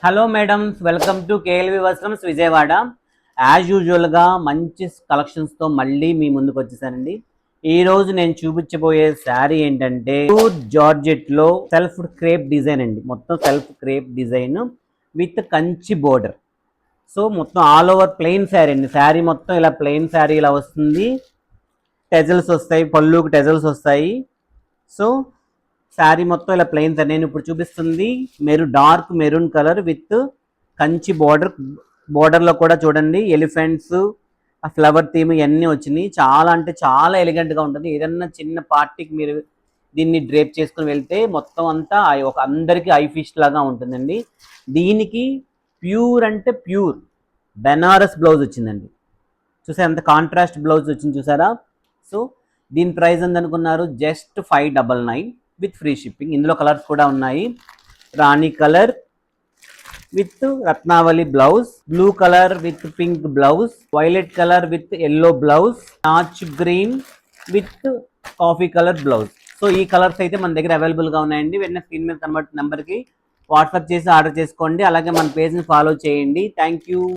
Hello madams, welcome to KLV Vastrams Vijayawada. As యూజువల్గా మంచి కలెక్షన్స్తో మళ్ళీ మీ ముందుకు వచ్చేసానండి. ఈ రోజు నేను చూపించబోయే శారీ ఏంటంటే ప్యూర్ జార్జెట్లో సెల్ఫ్ క్రేప్ డిజైన్ అండి. మొత్తం self crepe design with Kanchi border. So మొత్తం ఆల్ ఓవర్ ప్లెయిన్ శారీ అండి. శారీ మొత్తం ఇలా ప్లెయిన్ శారీ ఇలా వస్తుంది. టెజల్స్ వస్తాయి, పళ్ళుకి టెజల్స్ వస్తాయి. సో శారీ మొత్తం ఇలా ప్లెయిన్ సార్. నేను ఇప్పుడు చూపిస్తుంది dark maroon colour with Kanchi బోర్డర్లో కూడా చూడండి ఎలిఫెంట్స్, ఆ ఫ్లవర్ థీమ్ ఇవన్నీ వచ్చినాయి. చాలా అంటే చాలా ఎలిగెంట్గా ఉంటుంది. ఏదన్నా చిన్న పార్టీకి మీరు దీన్ని డ్రేప్ చేసుకుని వెళ్తే మొత్తం అంతా ఒక అందరికీ ఐ ఫిస్ట్ లాగా ఉంటుందండి. దీనికి ప్యూర్ అంటే ప్యూర్ బెనారస్ బ్లౌజ్ వచ్చిందండి. చూసారా ఎంత కాంట్రాస్ట్ బ్లౌజ్ వచ్చింది చూసారా. సో దీని ప్రైస్ ఎంత అనుకున్నారు? Just 599 with free shipping. ఇందులో కలర్స్ కూడా ఉన్నాయి. రాణి కలర్ విత్ రత్నావళి blouse, blue colour with pink blouse, violet colour with yellow blouse, నాచ్ green with coffee colour blouse. So ఈ కలర్స్ అయితే మన దగ్గర అవైలబుల్గా ఉన్నాయండి. వెంటనే స్క్రీన్ మీద కనబడుతున్న నెంబర్కి వాట్సాప్ చేసి ఆర్డర్ చేసుకోండి. అలాగే మన పేజ్ని ఫాలో చేయండి. Thank you.